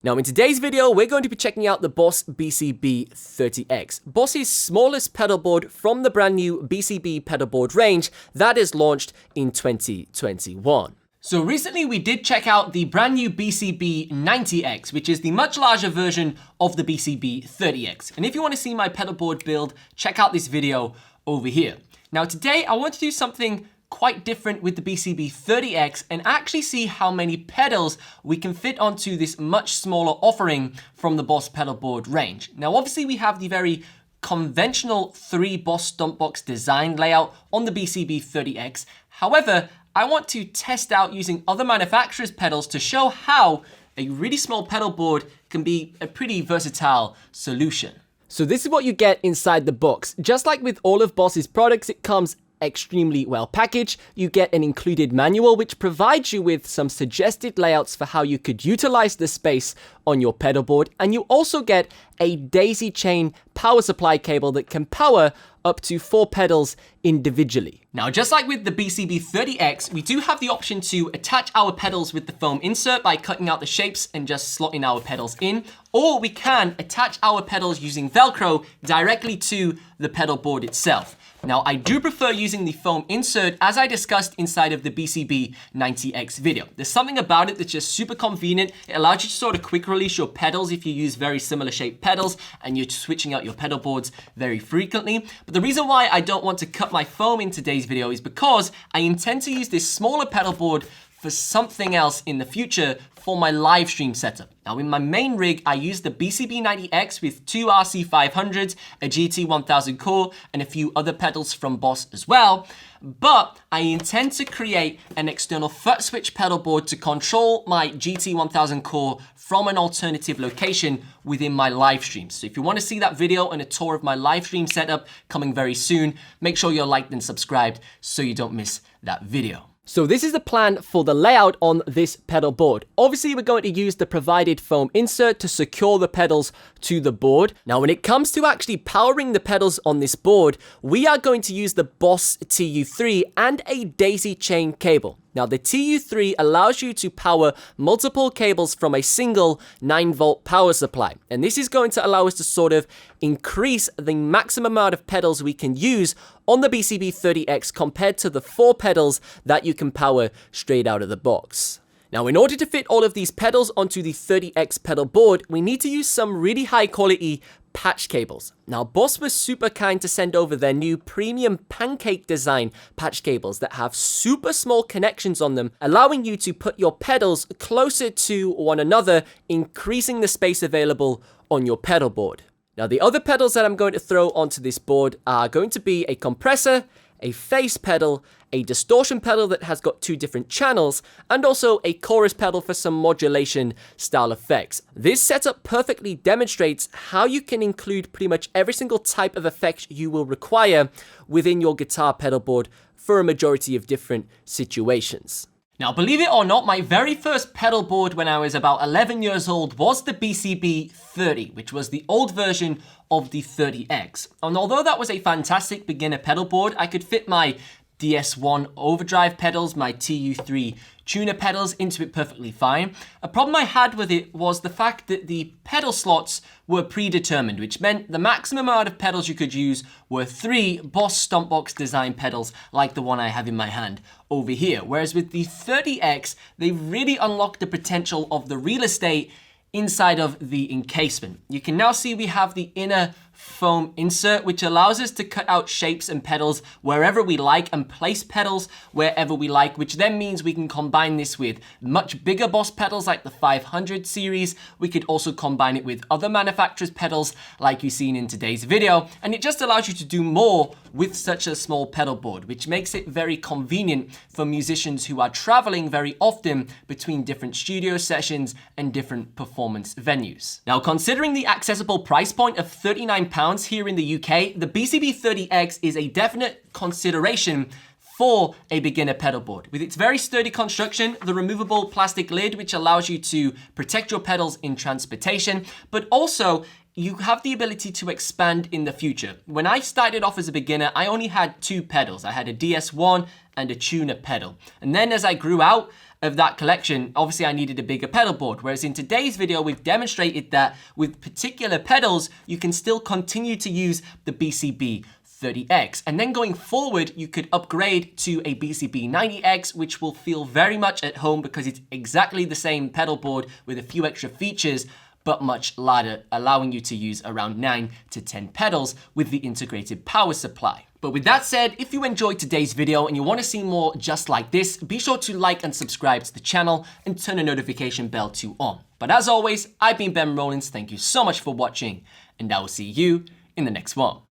Now in today's video, we're going to be checking out the Boss BCB-30X, Boss's smallest pedalboard from the brand new BCB pedalboard range that is launched in 2021. So recently we did check out the brand new BCB-90X, which is the much larger version of the BCB-30X. And if you want to see my pedalboard build, check out this video over here. Now today I want to do something quite different with the BCB-30X and actually see how many pedals we can fit onto this much smaller offering from the Boss pedalboard range. Now obviously we have the very conventional 3 Boss stomp box design layout on the BCB-30X. However, I want to test out using other manufacturers' pedals to show how a really small pedalboard can be a pretty versatile solution. So this is what you get inside the box. Just like with all of Boss's products, it comes extremely well packaged. You get an included manual which provides you with some suggested layouts for how you could utilize the space on your pedalboard, and you also get a daisy chain power supply cable that can power up to 4 pedals individually. Now, just like with the BCB-30X, we do have the option to attach our pedals with the foam insert by cutting out the shapes and just slotting our pedals in, or we can attach our pedals using Velcro directly to the pedal board itself. Now, I do prefer using the foam insert as I discussed inside of the BCB-90X video. There's something about it that's just super convenient. It allows you to sort of quick release your pedals if you use very similar shaped pedals and you're switching out your pedal boards very frequently. But the reason why I don't want to cut my foam in today's video is because I intend to use this smaller pedal board for something else in the future for my live stream setup. Now in my main rig, I use the BCB-90X with 2 RC500s, a GT1000 core, and a few other pedals from Boss as well. But I intend to create an external foot switch pedal board to control my GT1000 core from an alternative location within my live streams. So if you want to see that video and a tour of my live stream setup coming very soon, make sure you're liked and subscribed so you don't miss that video. So this is the plan for the layout on this pedal board. Obviously, we're going to use the provided foam insert to secure the pedals to the board. Now, when it comes to actually powering the pedals on this board, we are going to use the Boss TU3 and a daisy chain cable. Now, the TU3 allows you to power multiple cables from a single 9-volt power supply. And this is going to allow us to sort of increase the maximum amount of pedals we can use on the BCB-30X compared to the 4 pedals that you can power straight out of the box. Now, in order to fit all of these pedals onto the 30X pedal board, we need to use some really high quality patch cables. Now, Boss was super kind to send over their new premium pancake design patch cables that have super small connections on them, allowing you to put your pedals closer to one another, increasing the space available on your pedal board. Now, the other pedals that I'm going to throw onto this board are going to be a compressor, a phase pedal, a distortion pedal that has got 2 different channels, and also a chorus pedal for some modulation style effects. This setup perfectly demonstrates how you can include pretty much every single type of effect you will require within your guitar pedal board for a majority of different situations. Now, believe it or not, my very first pedal board when I was about 11 years old was the BCB-30, which was the old version of the 30X. And although that was a fantastic beginner pedal board, I could fit my DS1 overdrive pedals, my TU3 tuner pedals into it perfectly fine. A problem I had with it was the fact that the pedal slots were predetermined, which meant the maximum amount of pedals you could use were 3 Boss stomp box design pedals like the one I have in my hand over here. Whereas with the 30X, they really unlocked the potential of the real estate inside of the encasement. You can now see we have the inner foam insert, which allows us to cut out shapes and pedals wherever we like and place pedals wherever we like, which then means we can combine this with much bigger Boss pedals like the 500 series. We could also combine it with other manufacturers' pedals like you've seen in today's video, and it just allows you to do more with such a small pedal board, which makes it very convenient for musicians who are traveling very often between different studio sessions and different performance venues. Now, considering the accessible price point of £39 here in the UK, the BCB-30X is a definite consideration for a beginner pedal board. With its very sturdy construction, the removable plastic lid, which allows you to protect your pedals in transportation, but also you have the ability to expand in the future. When I started off as a beginner, I only had 2 pedals. I had a DS1 and a tuner pedal. And then as I grew out, of that collection, obviously I needed a bigger pedal board. Whereas in today's video, we've demonstrated that with particular pedals, you can still continue to use the BCB-30X. And then going forward, you could upgrade to a BCB-90X, which will feel very much at home because it's exactly the same pedal board with a few extra features, but much lighter, allowing you to use around 9 to 10 pedals with the integrated power supply. But with that said, if you enjoyed today's video and you want to see more just like this, be sure to like and subscribe to the channel and turn the notification bell to on. But as always, I've been Ben Rollins. Thank you so much for watching, and I will see you in the next one.